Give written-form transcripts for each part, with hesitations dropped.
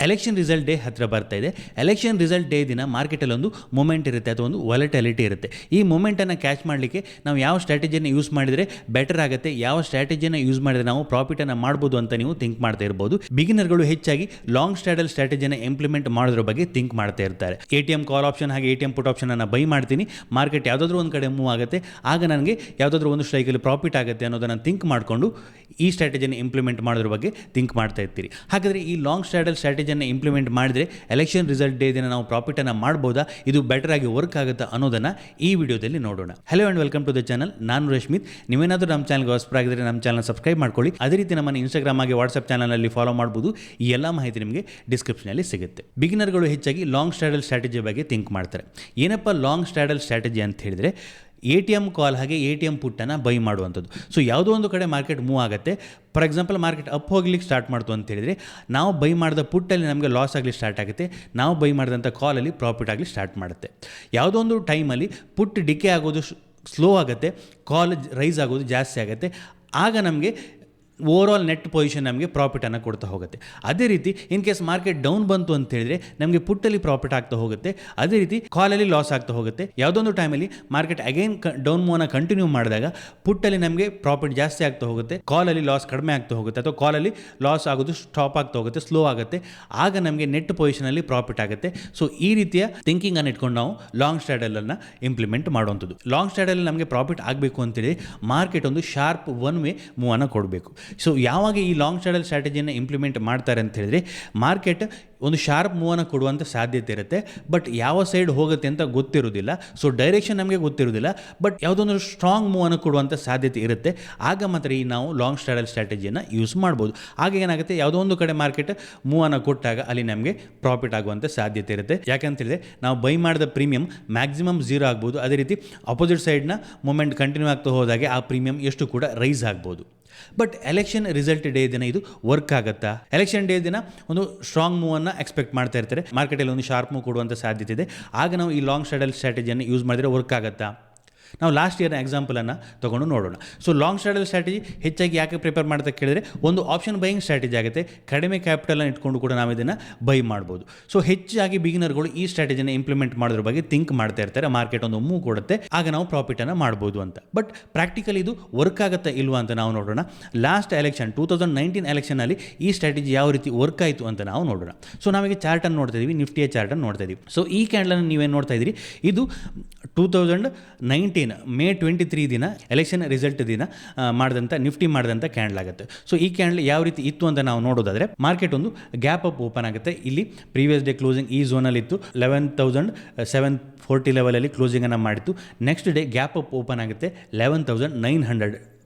Election result day ಹತ್ತಿರ ಬರ್ತಾ ಇದೆ. ಎಲೆಕ್ಷನ್ ರಿಸಲ್ಟ್ ಡೇ ದಿನ ಮಾರ್ಕೆಟಲ್ಲಿ ಒಂದು ಮೂಮೆಂಟ್ ಇರುತ್ತೆ ಅಥವಾ ಒಂದು ವಾಲಟಿಲಿಟಿ ಇರುತ್ತೆ. ಈ ಮೂಮೆಂಟನ್ನು ಕ್ಯಾಚ್ ಮಾಡಲಿಕ್ಕೆ ನಾವು ಯಾವ ಸ್ಟ್ರಾಟಜಿಯನ್ನು ಯೂಸ್ ಮಾಡಿದರೆ ಬೆಟರ್ ಆಗುತ್ತೆ, ಯಾವ ಸ್ಟ್ರಾಟಜಿಯನ್ನು ಯೂಸ್ ಮಾಡಿದರೆ ನಾವು ಪ್ರಾಫಿಟನ್ನು ಮಾಡ್ಬೋದು ಅಂತ ನೀವು ಥಿಂಕ್ ಮಾಡ್ತಾ ಇರ್ಬೋದು. ಬಿಗಿನರ್ಗಳು ಹೆಚ್ಚಾಗಿ ಲಾಂಗ್ ಸ್ಟ್ರಾಡಲ್ ಸ್ಟ್ರಾಟಜಿಯನ್ನು ಇಂಪ್ಲಿಮೆಂಟ್ ಮಾಡೋದ್ರ ಬಗ್ಗೆ ಥಿಂಕ್ ಮಾಡ್ತಾ ಇರ್ತಾರೆ. ATM ಕಾಲ್ ಆಪ್ಷನ್ ಹಾಗೆ ATM ಪುಟ್ ಆಪ್ಷನನ್ನು ಬೈ ಮಾಡ್ತೀನಿ, ಮಾರ್ಕೆಟ್ ಯಾವುದಾದ್ರೂ ಒಂದು ಕಡೆ ಮೂವ್ ಆಗುತ್ತೆ, ಆಗ ನನಗೆ ಯಾವುದಾದ್ರೂ ಒಂದು ಸ್ಟ್ರೈಕಲ್ಲಿ ಪ್ರಾಫಿಟ್ ಆಗುತ್ತೆ ಅನ್ನೋದನ್ನು ಥಿಂಕ್ ಮಾಡಿಕೊಂಡು ಈ ಸ್ಟ್ರಾಟಜಿಯನ್ನು ಇಂಪ್ಲಿಮೆಂಟ್ ಮಾಡೋದ್ರ ಬಗ್ಗೆ ಥಿಂಕ್ ಮಾಡ್ತಾ ಇರ್ತೀರಿ. ಹಾಗಾದರೆ ಈ ಲಾಂಗ್ ಸ್ಟ್ರಾಡಲ್ ಸ್ಟ್ರಾಟಜಿಯನ್ನು ಇಂಪ್ಲಿಮೆಂಟ್ ಮಾಡಿದರೆ ಎಲೆಕ್ಷನ್ ರಿಸಲ್ಟ್ ಡೇ ದಿನ ನಾವು ಪ್ರಾಫಿಟನ್ನು ಮಾಡ್ಬೋದಾ, ಇದು ಬೆಟರ್ ಆಗಿ ವರ್ಕ್ ಆಗುತ್ತಾ ಅನ್ನೋದನ್ನು ಈ ವಿಡಿಯೋದಲ್ಲಿ ನೋಡೋಣ. Hello and welcome to the channel. ನಾನು ರಶ್ಮಿತ್. ನೀವೇನಾದರೂ ನಮ್ಮ ಚಾನಲ್ಗೆ ಹೊಸಬರಾಗಿದ್ದರೆ ನಮ್ಮ ಚಾನಲ್ ಸಬ್ಸ್ಕ್ರೈಬ್ ಮಾಡ್ಕೊಳ್ಳಿ. ಅದೇ ರೀತಿ ನಮ್ಮನ್ನು ಇನ್ಸ್ಟಾಗ್ರಾಮ್ ಆಗಿ ವಾಟ್ಸಪ್ ಚಾನಲಲ್ಲಿ ಫಾಲೋ ಮಾಡ್ಬೋದು. ಈ ಎಲ್ಲ ಮಾಹಿತಿ ನಿಮಗೆ ಡಿಸ್ಕ್ರಿಪ್ಷನಲ್ಲಿ ಸಿಗುತ್ತೆ. ಬಿಗಿನರ್ಗಳು ಹೆಚ್ಚಾಗಿ ಲಾಂಗ್ ಸ್ಟ್ರಾಡಲ್ ಸ್ಟ್ರಾಟಜಿ ಬಗ್ಗೆ ಥಿಂಕ್ ಮಾಡ್ತಾರೆ. ಏನಪ್ಪ ಲಾಂಗ್ ಸ್ಟ್ರಾಡಲ್ ಸ್ಟ್ರಾಟಜಿ ಅಂತ ಹೇಳಿದರೆ ATM ಕಾಲ್ ಹಾಗೆ ATM ಪುಟ್ಟನ್ನು ಬೈ ಮಾಡುವಂಥದ್ದು. ಸೊ ಯಾವುದೋ ಒಂದು ಕಡೆ ಮಾರ್ಕೆಟ್ ಮೂವ್ ಆಗುತ್ತೆ, ಫಾರ್ ಎಕ್ಸಾಂಪಲ್ ಮಾರ್ಕೆಟ್ ಅಪ್ ಹೋಗ್ಲಿಕ್ಕೆ ಸ್ಟಾರ್ಟ್ ಮಾಡ್ತು ಅಂತ ಹೇಳಿದರೆ ನಾವು ಬೈ ಮಾಡಿದ ಪುಟ್ಟಲ್ಲಿ ನಮಗೆ ಲಾಸ್ ಆಗಲಿ ಸ್ಟಾರ್ಟ್ ಆಗುತ್ತೆ, ನಾವು ಬೈ ಮಾಡಿದಂಥ ಕಾಲಲ್ಲಿ ಪ್ರಾಫಿಟ್ ಆಗಲಿ ಸ್ಟಾರ್ಟ್ ಮಾಡುತ್ತೆ. ಯಾವುದೋ ಒಂದು ಟೈಮಲ್ಲಿ ಪುಟ್ ಡಿಕೆ ಆಗೋದು ಸ್ಲೋ ಆಗುತ್ತೆ, ಕಾಲ್ ರೈಸ್ ಆಗೋದು ಜಾಸ್ತಿ ಆಗುತ್ತೆ, ಆಗ ನಮಗೆ ಓವರಾಲ್ ನೆಟ್ ಪೊಸಿಷನ್ ನಮಗೆ ಪ್ರಾಫಿಟನ್ನು ಕೊಡ್ತಾ ಹೋಗುತ್ತೆ. ಅದೇ ರೀತಿ ಇನ್ ಕೇಸ್ ಮಾರ್ಕೆಟ್ ಡೌನ್ ಬಂತು ಅಂತ ಹೇಳಿದ್ರೆ ನಮಗೆ ಪುಟ್ಟಲ್ಲಿ ಪ್ರಾಫಿಟ್ ಆಗ್ತಾ ಹೋಗುತ್ತೆ, ಅದೇ ರೀತಿ ಕಾಲಲ್ಲಿ ಲಾಸ್ ಆಗ್ತಾ ಹೋಗುತ್ತೆ. ಯಾವುದೊಂದು ಟೈಮಲ್ಲಿ ಮಾರ್ಕೆಟ್ ಅಗೈನ್ ಡೌನ್ ಮೂವ್ನ ಕಂಟಿನ್ಯೂ ಮಾಡಿದಾಗ ಪುಟ್ಟಲ್ಲಿ ನಮಗೆ ಪ್ರಾಫಿಟ್ ಜಾಸ್ತಿ ಆಗ್ತಾ ಹೋಗುತ್ತೆ, ಕಾಲಲ್ಲಿ ಲಾಸ್ ಕಡಿಮೆ ಆಗ್ತಾ ಹೋಗುತ್ತೆ, ಅಥವಾ ಕಾಲಲ್ಲಿ ಲಾಸ್ ಆಗೋದು ಸ್ಟಾಪ್ ಆಗ್ತಾ ಹೋಗುತ್ತೆ, ಸ್ಲೋ ಆಗುತ್ತೆ, ಆಗ ನಮಗೆ ನೆಟ್ ಪೊಸಿಷನಲ್ಲಿ ಪ್ರಾಫಿಟ್ ಆಗುತ್ತೆ. ಸೊ ಈ ರೀತಿಯ ಥಿಂಕಿಂಗನ್ನು ಇಟ್ಕೊಂಡು ನಾವು ಲಾಂಗ್ ಸ್ಟ್ರಾಡಲನ್ನು ಇಂಪ್ಲಿಮೆಂಟ್ ಮಾಡುವಂಥದ್ದು. ಲಾಂಗ್ ಸ್ಟ್ರಾಡಲ್ ನಮಗೆ ಪ್ರಾಫಿಟ್ ಆಗಬೇಕು ಅಂತೇಳಿ ಮಾರ್ಕೆಟ್ ಒಂದು ಶಾರ್ಪ್ ಒನ್ ವೇ ಮೂವನ್ನು ಕೊಡಬೇಕು. ಸೊ ಯಾವಾಗ ಈ ಲಾಂಗ್ ಸ್ಟ್ರಾಡಲ್ ಸ್ಟ್ರಾಟಜಿಯನ್ನು ಇಂಪ್ಲಿಮೆಂಟ್ ಮಾಡ್ತಾರೆ ಅಂತ ಹೇಳಿದ್ರೆ ಮಾರ್ಕೆಟ್ ಒಂದು ಶಾರ್ಪ್ ಮೂವನ್ನು ಕೊಡುವಂಥ ಸಾಧ್ಯತೆ ಇರುತ್ತೆ, ಬಟ್ ಯಾವ ಸೈಡ್ ಹೋಗುತ್ತೆ ಅಂತ ಗೊತ್ತಿರೋದಿಲ್ಲ. ಸೊ ಡೈರೆಕ್ಷನ್ ನಮಗೆ ಗೊತ್ತಿರೋದಿಲ್ಲ, ಬಟ್ ಯಾವುದೊಂದು ಸ್ಟ್ರಾಂಗ್ ಮೂವನ್ನು ಕೊಡುವಂಥ ಸಾಧ್ಯತೆ ಇರುತ್ತೆ. ಆಗ ಮಾತ್ರ ಈ ನಾವು ಲಾಂಗ್ ಸ್ಟ್ರಾಡಲ್ ಸ್ಟ್ರಾಟಜಿಯನ್ನು ಯೂಸ್ ಮಾಡ್ಬೋದು. ಆಗ ಏನಾಗುತ್ತೆ, ಯಾವುದೋ ಒಂದು ಕಡೆ ಮಾರ್ಕೆಟ್ ಮೂವನ್ನು ಕೊಟ್ಟಾಗ ಅಲ್ಲಿ ನಮಗೆ ಪ್ರಾಫಿಟ್ ಆಗುವಂಥ ಸಾಧ್ಯತೆ ಇರುತ್ತೆ. ಯಾಕಂತೇಳಿದ್ರೆ ನಾವು ಬೈ ಮಾಡಿದ ಪ್ರೀಮಿಯಂ ಮ್ಯಾಕ್ಸಿಮಮ್ 0 ಆಗ್ಬೋದು, ಅದೇ ರೀತಿ ಅಪೋಸಿಟ್ ಸೈಡ್ನ ಮೂಮೆಂಟ್ ಕಂಟಿನ್ಯೂ ಆಗ್ತಾ ಹೋದಾಗೆ ಆ ಪ್ರೀಮಿಯಂ ಎಷ್ಟು ಕೂಡ ರೈಸ್ ಆಗ್ಬೋದು. ಬಟ್ ಎಲೆಕ್ಷನ್ ರಿಸಲ್ಟ್ ಡೇ ದಿನ ಇದು ವರ್ಕ್ ಆಗುತ್ತಾ? ಎಲೆಕ್ಷನ್ ಡೇ ದಿನ ಒಂದು ಸ್ಟ್ರಾಂಗ್ ಮೂವನ್ನು ಎಕ್ಸ್ಪೆಕ್ಟ್ ಮಾಡ್ತಾ ಇರ್ತಾರೆ, ಮಾರ್ಕೆಟಲ್ಲಿ ಒಂದು ಶಾರ್ಪ್ ಮೂವ್ ಕೊಡುವಂಥ ಸಾಧ್ಯತೆ ಇದೆ. ಆಗ ನಾವು ಈ ಲಾಂಗ್ ಸ್ಟ್ರಾಡಲ್ ಸ್ಟ್ರಾಟಜಿಯನ್ನು ಯೂಸ್ ಮಾಡಿದರೆ ವರ್ಕ್ ಆಗುತ್ತಾ? ನಾವು ಲಾಸ್ಟ್ ಇಯರ್ನ ಎಕ್ಸಾಂಪಲನ್ನು ತೊಗೊಂಡು ನೋಡೋಣ. ಸೊ ಲಾಂಗ್ ಸ್ಟ್ರಾಡಲ್ ಸ್ಟ್ರಾಟಜಿ ಹೆಚ್ಚಾಗಿ ಯಾಕೆ ಪ್ರಿಪೇರ್ ಮಾಡ್ತಾ ಕೇಳಿದರೆ ಒಂದು ಆಪ್ಷನ್ ಬೈಯಿಂಗ್ ಸ್ಟ್ರಾಟಜಿ ಆಗುತ್ತೆ, ಕಡಿಮೆ ಕ್ಯಾಪಿಟಲನ್ನು ಇಟ್ಕೊಂಡು ಕೂಡ ನಾವು ಇದನ್ನು ಬೈ ಮಾಡ್ಬೋದು. ಸೊ ಹೆಚ್ಚಾಗಿ ಬಿಗಿನರ್ಗಳು ಈ ಸ್ಟ್ರಾಟಜಿನ ಇಂಪ್ಲಿಮೆಂಟ್ ಮಾಡೋದ್ರ ಬಗ್ಗೆ ಥಿಂಕ್ ಮಾಡ್ತಾ ಇರ್ತಾರೆ, ಮಾರ್ಕೆಟ್ ಒಂದು ಮೂವ್ ಕೊಡುತ್ತೆ, ಆಗ ನಾವು ಪ್ರಾಫಿಟನ್ನು ಮಾಡ್ಬೋದು ಅಂತ. ಬಟ್ ಪ್ರಾಕ್ಟಿಕಲಿ ಇದು ವರ್ಕ್ ಆಗುತ್ತಾ ಇಲ್ವಾ ಅಂತ ನಾವು ನೋಡೋಣ. ಲಾಸ್ಟ್ ಎಲೆಕ್ಷನ್ 2019 ಎಲೆಕ್ಷನಲ್ಲಿ ಈ ಸ್ಟ್ರಾಟಜಿ ಯಾವ ರೀತಿ ವರ್ಕ್ ಆಯಿತು ಅಂತ ನಾವು ನೋಡೋಣ. ಸೊ ನಾವೀಗ ಚಾರ್ಟನ್ನು ನೋಡ್ತಾ ಇದ್ದೀವಿ, ನಿಫ್ಟಿಯ ಚಾರ್ಟನ್ನು ನೋಡ್ತಾ ಇದ್ದೀವಿ. ಸೊ ಈ ಕ್ಯಾಂಡಲನ್ನು ನೀವೇನು ನೋಡ್ತಾ ಇದ್ದೀರಿ, ಇದು 2019 ಮೇ 23 ದಿನ ಎಲೆಕ್ಷನ್ ರಿಸಲ್ಟ್ ದಿನ ಮಾಡಿದಂಥ ನಿಫ್ಟಿ ಮಾಡಿದಂಥ ಕ್ಯಾಂಡಲ್ ಆಗುತ್ತೆ. ಸೊ ಈ ಕ್ಯಾಂಡಲ್ ಯಾವ ರೀತಿ ಇತ್ತು ಅಂತ ನಾವು ನೋಡೋದಾದರೆ ಮಾರ್ಕೆಟ್ ಒಂದು ಗ್ಯಾಪ್ ಅಪ್ ಓಪನ್ ಆಗುತ್ತೆ. ಇಲ್ಲಿ ಪ್ರೀವಿಯಸ್ ಡೇ ಕ್ಲೋಸಿಂಗ್ ಈ ಝೋನಲ್ಲಿ ಇತ್ತು, 11,740 ಲೆವೆಲಲ್ಲಿ ಕ್ಲೋಸಿಂಗನ್ನು ಮಾಡಿತ್ತು. Next day gap up open ಆಗುತ್ತೆ 11,900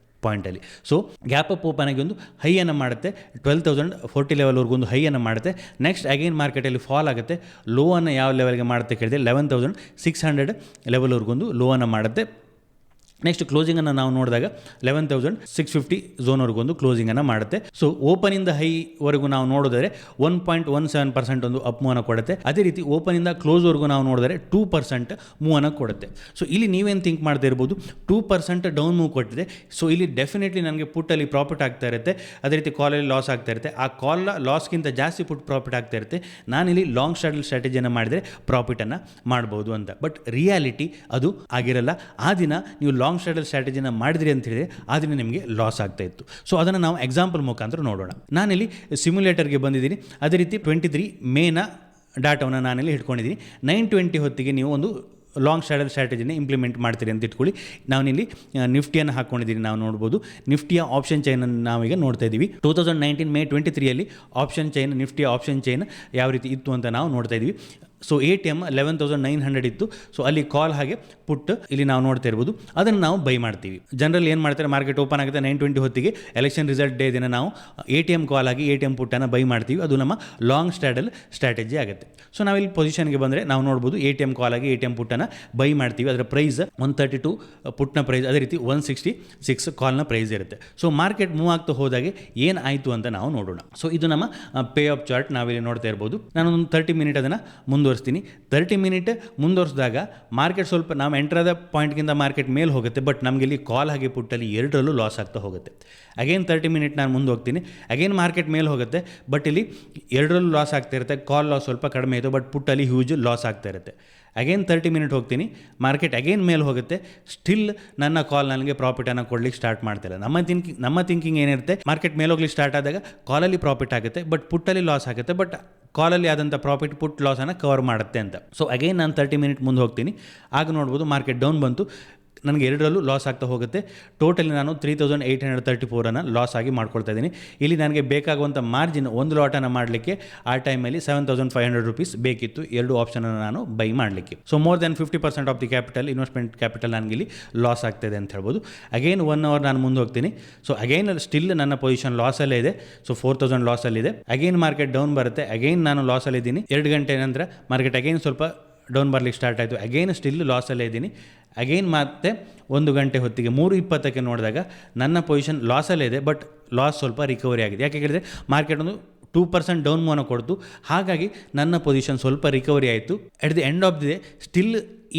ಪಾಯಿಂಟಲ್ಲಿ. ಸೊ ಗ್ಯಾಪ್ ಅಪ್ ಓಪನ್ ಆಗಿ ಒಂದು ಹೈಯನ್ನು ಮಾಡುತ್ತೆ, 12,040 ಲೆವೆಲ್ವರೆಗೂ ಒಂದು ಹೈಯನ್ನು ಮಾಡುತ್ತೆ. ನೆಕ್ಸ್ಟ್ ಅಗೈನ್ ಮಾರ್ಕೆಟಲ್ಲಿ ಫಾಲ್ ಆಗುತ್ತೆ, ಲೋ ಅನ್ನು ಯಾವ ಲೆವೆಲ್ಗೆ ಮಾಡುತ್ತೆ ಕೇಳಿದೆ 11,600 ಲೆವೆಲ್ವರೆಗೂ ಒಂದು ಲೋ ಅನ್ನು ಮಾಡುತ್ತೆ. ನೆಕ್ಸ್ಟ್ ಕ್ಲೋಸಿಂಗನ್ನು ನಾವು ನೋಡಿದಾಗ 11,650 ಝೋನ್ವರೆಗೂ ಒಂದು ಕ್ಲೋಸಿಂಗನ್ನು ಮಾಡುತ್ತೆ. ಸೊ ಓಪನಿಂದ ಹೈವರೆಗೂ ನಾವು ನೋಡಿದರೆ 1.17% ಒಂದು ಅಪ್ ಮೂವನ್ನು ಕೊಡುತ್ತೆ. ಅದೇ ರೀತಿ ಓಪನಿಂದ ಕ್ಲೋಸ್ವರೆಗೂ ನಾವು ನೋಡಿದರೆ 2% ಮೂವನ್ನು ಕೊಡುತ್ತೆ. ಸೊ ಇಲ್ಲಿ ನೀವೇನು ಥಿಂಕ್ ಮಾಡ್ತಾ ಇರ್ಬೋದು, 2% ಡೌನ್ ಮೂವ್ ಕೊಟ್ಟಿದೆ, ಸೊ ಇಲ್ಲಿ ಡೆಫಿನೆಟ್ಲಿ ನನಗೆ ಪುಟ್ಟಲ್ಲಿ ಪ್ರಾಫಿಟ್ ಆಗ್ತಾ ಇರುತ್ತೆ, ಅದೇ ರೀತಿ ಕಾಲಲ್ಲಿ ಲಾಸ್ ಆಗ್ತಾ ಇರುತ್ತೆ, ಆ ಕಾಲ್ ಲಾಸ್ಗಿಂತ ಜಾಸ್ತಿ ಪುಟ್ ಪ್ರಾಫಿಟ್ ಆಗ್ತಾ ಇರುತ್ತೆ, ನಾನಿಲ್ಲಿ ಲಾಂಗ್ ಸ್ಟ್ರಾಡಲ್ ಸ್ಟ್ರಾಟಜಿಯನ್ನು ಮಾಡಿದರೆ ಪ್ರಾಫಿಟನ್ನು ಮಾಡ್ಬೋದು ಅಂತ. ಬಟ್ ರಿಯಾಲಿಟಿ ಅದು ಆಗಿರಲ್ಲ. ಆ ದಿನ ನೀವು ಲಾಂಗ್ ಸ್ಟ್ರಾಡಲ್ ಸ್ಟ್ರಾಟಜಿನ ಮಾಡಿದ್ರಿ ಅಂತ ಹೇಳಿದ್ರೆ ಆ ದಿನ ನಿಮಗೆ ಲಾಸ್ ಆಗ್ತಾ ಇತ್ತು. ಸೊ ಅದನ್ನು ನಾವು ಎಕ್ಸಾಂಪಲ್ ಮುಖಾಂತರ ನೋಡೋಣ. ನಾನಿಲ್ಲಿ ಸಿಮ್ಯುಲೇಟರ್ಗೆ ಬಂದಿದ್ದೀನಿ, ಅದೇ ರೀತಿ 23 ಮೇನ ಡಾಟಾವನ್ನು ನಾನಿಲ್ಲಿ ಇಟ್ಕೊಂಡಿದ್ದೀನಿ. 9:20 ಹೊತ್ತಿಗೆ ನೀವು ಒಂದು ಲಾಂಗ್ ಸ್ಟ್ರಾಡಲ್ ಸ್ಟ್ರಾಟಜಿನ ಇಂಪ್ಲಿಮೆಂಟ್ ಮಾಡ್ತೀರಿ ಅಂತ ಇಟ್ಕೊಳ್ಳಿ. ನಾನಿಲ್ಲಿ ನಿಫ್ಟಿಯನ್ನು ಹಾಕ್ಕೊಂಡಿದ್ದೀನಿ, ನಾವು ನೋಡ್ಬೋದು. ನಿಫ್ಟಿಯ ಆಪ್ಷನ್ ಚೈನನ್ನು ನಾವೀಗ ನೋಡ್ತಾ ಇದ್ದೀವಿ. 2019 ಮೇ 23 ಆಪ್ಷನ್ ಚೈನ್, ನಿಫ್ಟಿಯ ಆಪ್ಷನ್ ಚೈನ್ ಯಾವ ರೀತಿ ಇತ್ತು ಅಂತ ನಾವು ನೋಡ್ತಾ ಇದ್ದೀವಿ. ಸೊ ATM 11,900 ಇತ್ತು. ಸೊ ಅಲ್ಲಿ ಕಾಲ್ ಹಾಗೆ ಪುಟ್ ಇಲ್ಲಿ ನಾವು ನೋಡ್ತಾ ಇರ್ಬೋದು, ಅದನ್ನು ನಾವು ಬೈ ಮಾಡ್ತೀವಿ. ಜನರಲ್ ಏನು ಮಾಡ್ತಾರೆ, ಮಾರ್ಕೆಟ್ ಓಪನ್ ಆಗುತ್ತೆ 9:20 ಹೊತ್ತಿಗೆ ಎಲೆಕ್ಷನ್ ರಿಸಲ್ಟ್ ಡೇ ದಿನ ನಾವು ATM ಕಾಲ್ ಆಗಿ ATM ಪುಟ್ಟನ್ನು ಬೈ ಮಾಡ್ತೀವಿ. ಅದು ನಮ್ಮ ಲಾಂಗ್ ಸ್ಟ್ರಾಡಲ್ ಸ್ಟ್ರಾಟಜಿ ಆಗುತ್ತೆ. ಸೊ ನಾವಿಲ್ಲಿ ಪೊಸಿಷನ್ಗೆ ಬಂದರೆ ನಾವು ನೋಡ್ಬೋದು ATM ಕಾಲ್ ಆಗಿ ATM ಪುಟ್ಟನ್ನು ಬೈ ಮಾಡ್ತೀವಿ. ಅದರ ಪ್ರೈಸ್ 132 ಪುಟ್ನ ಪ್ರೈಸ್, ಅದೇ ರೀತಿ 166 ಕಾಲ್ನ ಪ್ರೈಸ್ ಇರುತ್ತೆ. ಸೊ ಮಾರ್ಕೆಟ್ ಮೂವ್ ಆಗ್ತಾ ಹೋದಾಗೆ ಏನು ಆಯಿತು ಅಂತ ನಾವು ನೋಡೋಣ. ಸೊ ಇದು ನಮ್ಮ ಪೇ ಆಫ್ ಚಾರ್ಟ್ ನಾವಿಲ್ಲಿ ನೋಡ್ತಾ ಇರ್ಬೋದು. ನಾನು ಒಂದು 30 ಮಿನಿಟ್ ಅದನ್ನು ಮುಂದುವರಿಸ್ತೀನಿ. 30 ಮಿನಿಟ್ ಮುಂದುವರಿಸಿದಾಗ ಮಾರ್ಕೆಟ್ ಸ್ವಲ್ಪ ನಾವು ಎಂಟ್ರಾದ ಪಾಯಿಂಟ್ಗಿಂತ ಮಾರ್ಕೆಟ್ ಮೇಲೆ ಹೋಗುತ್ತೆ, ಬಟ್ ನಮಗೆ ಇಲ್ಲಿ ಕಾಲ್ ಹಾಗೆ ಪುಟ್ಟಲ್ಲಿ ಎರಡರಲ್ಲೂ ಲಾಸ್ ಆಗ್ತಾ ಹೋಗುತ್ತೆ. ಅಗೇನ್ 30 ಮಿನಿಟ್ ನಾನು ಮುಂದೆ ಹೋಗ್ತೀನಿ, ಅಗೇನ್ ಮಾರ್ಕೆಟ್ ಮೇಲೆ ಹೋಗುತ್ತೆ, ಬಟ್ ಇಲ್ಲಿ ಎರಡರಲ್ಲೂ ಲಾಸ್ ಆಗ್ತಾ ಇರುತ್ತೆ. ಕಾಲ್ ಲಾಸ್ ಸ್ವಲ್ಪ ಕಡಿಮೆ ಇತ್ತು, ಬಟ್ ಪುಟ್ಟಲ್ಲಿ ಹ್ಯೂಜ್ ಲಾಸ್ ಆಗ್ತಾ ಇರುತ್ತೆ. ಅಗೇನ್ 30 ಮಿನಿಟ್ ಹೋಗ್ತೀನಿ, ಮಾರ್ಕೆಟ್ ಅಗೇನ್ ಮೇಲೆ ಹೋಗುತ್ತೆ, ಸ್ಟಿಲ್ ನನ್ನ ಕಾಲ್ ನನಗೆ ಪ್ರಾಫಿಟನ್ನು ಕೊಡ್ಲಿಕ್ಕೆ ಸ್ಟಾರ್ಟ್ ಮಾಡ್ತಿಲ್ಲ. ನಮ್ಮ ಥಿಂಕಿಂಗ್ ಏನಿರುತ್ತೆ, ಮಾರ್ಕೆಟ್ ಮೇಲೆ ಹೋಗ್ಲಿಕ್ಕೆ ಸ್ಟಾರ್ಟ್ ಆದಾಗ ಕಾಲಲ್ಲಿ ಪ್ರಾಫಿಟ್ ಆಗುತ್ತೆ, ಬಟ್ ಪುಟ್ಟಲ್ಲಿ ಲಾಸ್ ಆಗುತ್ತೆ, ಬಟ್ ಕಾಲಲ್ಲಿ ಆದಂಥ ಪ್ರಾಫಿಟ್ ಪುಟ್ ಲಾಸನ್ನು ಕವರ್ ಮಾಡುತ್ತೆ ಅಂತ. ಸೊ ಅಗೇನ್ ನಾನು 30 ಮಿನಿಟ್ ಮುಂದೆ ಹೋಗ್ತೀನಿ, ಆಗ ನೋಡ್ಬೋದು ಮಾರ್ಕೆಟ್ ಡೌನ್ ಬಂತು, ನನಗೆ ಎರಡರಲ್ಲೂ ಲಾಸ್ ಆಗ್ತಾ ಹೋಗುತ್ತೆ. ಟೋಟಲಿ ನಾನು 3834 ಲಾಸ್ ಆಗಿ ಮಾಡ್ಕೊಳ್ತಾ ಇದ್ದೀನಿ. ಇಲ್ಲಿ ನನಗೆ ಬೇಕಾಗುವಂಥ ಮಾರ್ಜಿನ್ ಒಂದು ಲಾಟನ್ನು ಮಾಡಲಿಕ್ಕೆ ಆ ಟೈಮಲ್ಲಿ 7500 ರೂಪೀಸ್ ಬೇಕಿತ್ತು, ಎರಡು ಆಪ್ಷನನ್ನು ನಾನು ಬೈ ಮಾಡಲಿಕ್ಕೆ. So more than 50% of the capital, investment capital ನನಗೆ ಇಲ್ಲಿ ಲಾಸ್ ಆಗ್ತಾಯಿದೆ ಅಂತ ಹೇಳ್ಬೋದು. ಅಗೇನ್ 1 ಅವರ್ ನಾನು ಮುಂದೆ ಹೋಗ್ತೀನಿ. ಸೊ ಅಗೇನ್ ಸ್ಟಿಲ್ ನನ್ನ ಪೊಸಿಷನ್ ಲಾಸಲ್ಲೇ ಇದೆ. ಸೊ 4000 ಲಾಸಲ್ಲಿದೆ. ಅಗೇನ್ ಮಾರ್ಕೆಟ್ ಡೌನ್ ಬರುತ್ತೆ, ಅಗೇನ್ ನಾನು ಲಾಸಲ್ಲಿದ್ದೀನಿ. 2 ಗಂಟೆ ನಂತರ ಮಾರ್ಕೆಟ್ ಅಗೇನ್ ಸ್ವಲ್ಪ ಡೌನ್ ಬರಲಿಕ್ಕೆ ಸ್ಟಾರ್ಟ್ ಆಯಿತು, ಅಗೇನ್ ಸ್ಟಿಲ್ ಲಾಸಲ್ಲೇ ಇದ್ದೀನಿ. ಅಗೇನ್ ಮತ್ತೆ 1 ಗಂಟೆ ಹೊತ್ತಿಗೆ 3:20ಕ್ಕೆ ನೋಡಿದಾಗ ನನ್ನ ಪೊಸಿಷನ್ ಲಾಸಲ್ಲೇ ಇದೆ, ಬಟ್ ಲಾಸ್ ಸ್ವಲ್ಪ ರಿಕವರಿ ಆಗಿದೆ. ಯಾಕೆ ಹೇಳಿದರೆ ಮಾರ್ಕೆಟ್ ಒಂದು 2% ಡೌನ್ ಮೂವ್ನ ಕೊಡ್ತು, ಹಾಗಾಗಿ ನನ್ನ ಪೊಸಿಷನ್ ಸ್ವಲ್ಪ ರಿಕವರಿ ಆಯಿತು. At the end of the day still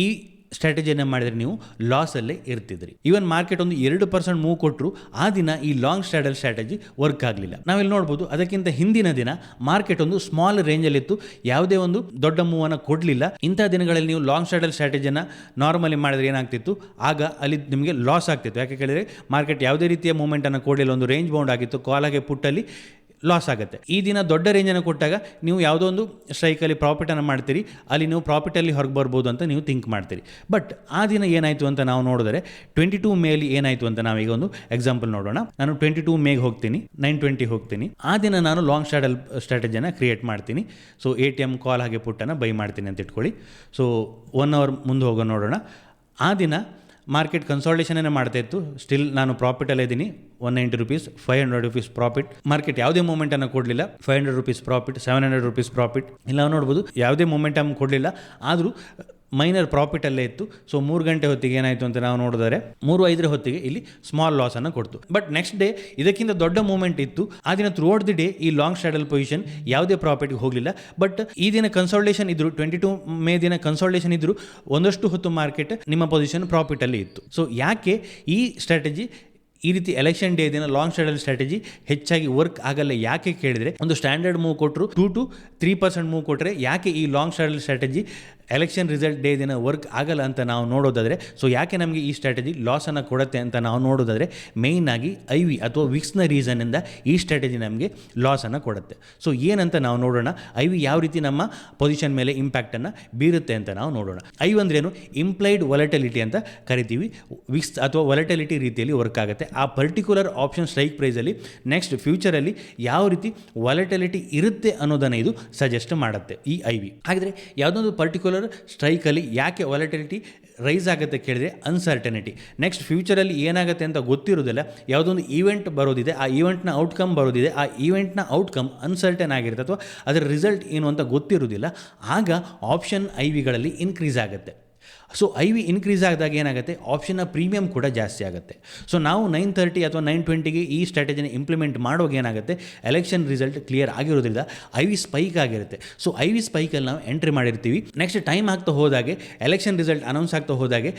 ಈ ಸ್ಟ್ರಾಟಜಿಯನ್ನು ಮಾಡಿದರೆ ನೀವು ಲಾಸಲ್ಲೇ ಇರ್ತಿದ್ರಿ. ಈವನ್ ಮಾರ್ಕೆಟ್ ಒಂದು 2% ಮೂವ್ ಕೊಟ್ಟರು ಆ ದಿನ ಈ ಲಾಂಗ್ ಸ್ಟ್ಯಾಡಲ್ ಸ್ಟ್ರಾಟಜಿ ವರ್ಕ್ ಆಗಲಿಲ್ಲ. ನಾವಿಲ್ಲಿ ನೋಡ್ಬೋದು, ಅದಕ್ಕಿಂತ ಹಿಂದಿನ ದಿನ ಮಾರ್ಕೆಟ್ ಒಂದು ಸ್ಮಾಲ್ ರೇಂಜಲ್ಲಿತ್ತು, ಯಾವುದೇ ಒಂದು ದೊಡ್ಡ ಮೂವನ್ನು ಕೊಡಲಿಲ್ಲ. ಇಂಥ ದಿನಗಳಲ್ಲಿ ನೀವು ಲಾಂಗ್ ಸ್ಟ್ಯಾಡಲ್ ಸ್ಟ್ರಾಟಜಿಯನ್ನು ನಾರ್ಮಲಿ ಮಾಡಿದ್ರೆ ಏನಾಗ್ತಿತ್ತು, ಆಗ ಅಲ್ಲಿ ನಿಮಗೆ ಲಾಸ್ ಆಗ್ತಿತ್ತು. ಯಾಕೆ ಕೇಳಿದರೆ ಮಾರ್ಕೆಟ್ ಯಾವುದೇ ರೀತಿಯ ಮೂವ್ಮೆಂಟನ್ನು ಕೊಡಲಿಲ್ಲ, ಒಂದು ರೇಂಜ್ ಬೌಂಡ್ ಆಗಿತ್ತು, ಕಾಲಾಗೆ ಪುಟ್ಟಲ್ಲಿ ಲಾಸ್ ಆಗುತ್ತೆ. ಈ ದಿನ ದೊಡ್ಡ ರೇಂಜನ್ನು ಕೊಟ್ಟಾಗ ನೀವು ಯಾವುದೋ ಒಂದು ಸ್ಟ್ರೈಕಲ್ಲಿ ಪ್ರಾಫಿಟನ್ನು ಮಾಡ್ತೀರಿ, ಅಲ್ಲಿ ನೀವು ಪ್ರಾಫಿಟಲ್ಲಿ ಹೊರಗೆ ಬರ್ಬೋದು ಅಂತ ನೀವು ಥಿಂಕ್ ಮಾಡ್ತೀರಿ. ಬಟ್ ಆ ದಿನ ಏನಾಯಿತು ಅಂತ ನಾವು ನೋಡಿದರೆ 22 ಮೇಲಿ ಏನಾಯಿತು ಅಂತ ನಾವೀಗ ಒಂದು ಎಕ್ಸಾಂಪಲ್ ನೋಡೋಣ. ನಾನು 22 ಮೇಗೆ ಹೋಗ್ತೀನಿ, 9:20 ಹೋಗ್ತೀನಿ. ಆ ದಿನ ನಾನು ಲಾಂಗ್ ಸ್ಟ್ರಾಟಜಿಯನ್ನು ಕ್ರಿಯೇಟ್ ಮಾಡ್ತೀನಿ. ಸೊ ATM ಕಾಲ್ ಹಾಗೆ ಪುಟ್ಟನ್ನು ಬೈ ಮಾಡ್ತೀನಿ ಅಂತ ಇಟ್ಕೊಳ್ಳಿ. ಸೊ 1 ಅವರ್ ಮುಂದೆ ಹೋಗೋ ನೋಡೋಣ. ಆ ದಿನ ಮಾರ್ಕೆಟ್ ಕನ್ಸಾಲ್ಟೇಷನ್ನೇ ಮಾಡ್ತಾ ಇತ್ತು, ಸ್ಟಿಲ್ ನಾನು ಪ್ರಾಫಿಟಲ್ಲೇ ಇದ್ದೀನಿ. 190 ರೂಪೀಸ್, 500 ರೂಪೀಸ್ ಪ್ರಾಫಿಟ್. ಮಾರ್ಕೆಟ್ ಯಾವುದೇ ಮೂಮೆಂಟನ್ನು ಕೊಡಲಿಲ್ಲ, 500 ರೂಪೀಸ್ ಪ್ರಾಫಿಟ್, 700 ರೂಪೀಸ್ ಪ್ರಾಫಿಟ್. ಇಲ್ಲ ನೋಡ್ಬೋದು, ಯಾವುದೇ ಮೂಮೆಂಟನ್ನು ಕೊಡಲಿಲ್ಲ, ಆದರೂ ಮೈನರ್ ಪ್ರಾಫಿಟಲ್ಲೇ ಇತ್ತು. ಸೊ 3 ಗಂಟೆ ಹೊತ್ತಿಗೆ ಏನಾಯಿತು ಅಂತ ನಾವು ನೋಡಿದರೆ 3:05 ಹೊತ್ತಿಗೆ ಇಲ್ಲಿ ಸ್ಮಾಲ್ ಲಾಸನ್ನು ಕೊಡ್ತು. ಬಟ್ ನೆಕ್ಸ್ಟ್ ಡೇ ಇದಕ್ಕಿಂತ ದೊಡ್ಡ ಮೂಮೆಂಟ್ ಇತ್ತು. ಆ ದಿನ ಥ್ರೂ ಔಟ್ ದಿ ಡೇ ಈ ಲಾಂಗ್ ಸ್ಟ್ಯಾಡಲ್ ಪೊಸಿಷನ್ ಯಾವುದೇ ಪ್ರಾಫಿಟ್ಗೆ ಹೋಗಲಿಲ್ಲ. ಬಟ್ ಈ ದಿನ ಕನ್ಸಾಲ್ಟೇಷನ್ ಇದ್ರು, 22 ಮೇ ದಿನ ಕನ್ಸಾಲ್ಟೇಷನ್ ಇದ್ದರು, ಒಂದಷ್ಟು ಹೊತ್ತು ಮಾರ್ಕೆಟ್ ನಿಮ್ಮ ಪೊಸಿಷನ್ ಪ್ರಾಫಿಟಲ್ಲಿ ಇತ್ತು. ಸೊ ಯಾಕೆ ಈ ಸ್ಟ್ರಾಟಜಿ ಈ ರೀತಿ ಎಲೆಕ್ಷನ್ ಡೇ ದಿನ ಲಾಂಗ್ ಸ್ಟ್ಯಾಡಲ್ ಸ್ಟ್ರಾಟಜಿ ಹೆಚ್ಚಾಗಿ ವರ್ಕ್ ಆಗಲ್ಲ ಯಾಕೆ ಕೇಳಿದರೆ, ಒಂದು ಸ್ಟ್ಯಾಂಡರ್ಡ್ ಮೂವ್ ಕೊಟ್ಟರು 2 to 3% ಮೂವ್ ಕೊಟ್ಟರೆ ಯಾಕೆ ಈ long straddle strategy election result day ದಿನ ವರ್ಕ್ ಆಗಲ್ಲ ಅಂತ ನಾವು ನೋಡೋದಾದರೆ, ಸೊ ಯಾಕೆ ನಮಗೆ ಈ ಸ್ಟ್ರಾಟಜಿ ಲಾಸನ್ನು ಕೊಡುತ್ತೆ ಅಂತ ನಾವು ನೋಡೋದಾದರೆ, ಮೇಯ್ನಾಗಿ IV ಅಥವಾ ವಿಕ್ಸ್ನ ರೀಸನ್ನಿಂದ ಈ ಸ್ಟ್ರಾಟಜಿ ನಮಗೆ ಲಾಸನ್ನು ಕೊಡುತ್ತೆ. ಸೊ ಏನಂತ ನಾವು ನೋಡೋಣ, IV ಯಾವ ರೀತಿ ನಮ್ಮ ಪೊಸಿಷನ್ ಮೇಲೆ ಇಂಪ್ಯಾಕ್ಟನ್ನು ಬೀರುತ್ತೆ ಅಂತ ನಾವು ನೋಡೋಣ. IV ಅಂದ್ರೇನು, ಇಂಪ್ಲೈಡ್ ವಾಲಟಿಲಿಟಿ ಅಂತ ಕರಿತೀವಿ. ವಿಕ್ಸ್ ಅಥವಾ ವಾಲಟಿಲಿಟಿ ರೀತಿಯಲ್ಲಿ ವರ್ಕ್ ಆಗುತ್ತೆ. ಆ ಪರ್ಟಿಕ್ಯುಲರ್ ಆಪ್ಷನ್ ಸ್ಟ್ರೈಕ್ ಪ್ರೈಸಲ್ಲಿ ನೆಕ್ಸ್ಟ್ ಫ್ಯೂಚರಲ್ಲಿ ಯಾವ ರೀತಿ ವಾಲಟಿಲಿಟಿ ಇರುತ್ತೆ ಅನ್ನೋದನ್ನು ಇದು ಸಜೆಸ್ಟ್ ಮಾಡುತ್ತೆ ಈ IV. ಹಾಗಿದ್ರೆ ಯಾವುದೊಂದು ಪರ್ಟಿಕ್ಯುಲರ್ ಸ್ಟ್ರೈಕಲ್ಲಿ ಯಾಕೆ ವಾಲಟಿಲಿಟಿ ರೈಸ್ ಆಗುತ್ತೆ ಕೇಳಿದರೆ, ಅನ್ಸರ್ಟನಿಟಿ, ನೆಕ್ಸ್ಟ್ ಫ್ಯೂಚರಲ್ಲಿ ಏನಾಗುತ್ತೆ ಅಂತ ಗೊತ್ತಿರೋದಿಲ್ಲ. ಯಾವುದೊಂದು ಈವೆಂಟ್ ಬರೋದಿದೆ, ಆ ಈವೆಂಟ್ನ ಔಟ್ಕಮ್ ಬರೋದಿದೆ, ಆ ಈವೆಂಟ್ನ ಔಟ್ಕಮ್ ಅನ್ಸರ್ಟನ್ ಆಗಿರುತ್ತೆ ಅಥವಾ ಅದರ ರಿಸಲ್ಟ್ ಏನು ಅಂತ ಗೊತ್ತಿರೋದಿಲ್ಲ. ಆಗ ಆಪ್ಷನ್ IVಗಳಲ್ಲಿ ಇನ್ಕ್ರೀಸ್ ಆಗುತ್ತೆ. ಸೊ IV ಇನ್ಕ್ರೀಸ್ ಆದಾಗ ಏನಾಗುತ್ತೆ, ಆಪ್ಷನ್ನ ಪ್ರೀಮಿಯಮ್ ಕೂಡ ಜಾಸ್ತಿ ಆಗುತ್ತೆ. ಸೊ ನಾವು 9:30 ಅಥವಾ 9:20ಗೆ ಈ ಸ್ಟ್ರಾಟಜಿನ ಇಂಪ್ಲಿಮೆಂಟ್ ಮಾಡುವಾಗ ಏನಾಗುತ್ತೆ, ಎಲೆಕ್ಷನ್ ರಿಸಲ್ಟ್ ಕ್ಲಿಯರ್ ಆಗಿರೋದ್ರಿಂದ IV ಸ್ಪೈಕ್ ಆಗಿರುತ್ತೆ. ಸೊ IV ಸ್ಪೈಕಲ್ಲಿ ನಾವು ಎಂಟ್ರಿ ಮಾಡಿರ್ತೀವಿ. ನೆಕ್ಸ್ಟ್ ಟೈಮ್ ಆಗ್ತಾ ಹೋದಾಗೆ, ಎಲೆಕ್ಷನ್ ರಿಸಲ್ಟ್ ಅನೌನ್ಸ್ ಆಗ್ತಾ ಹೋದಾಗೆ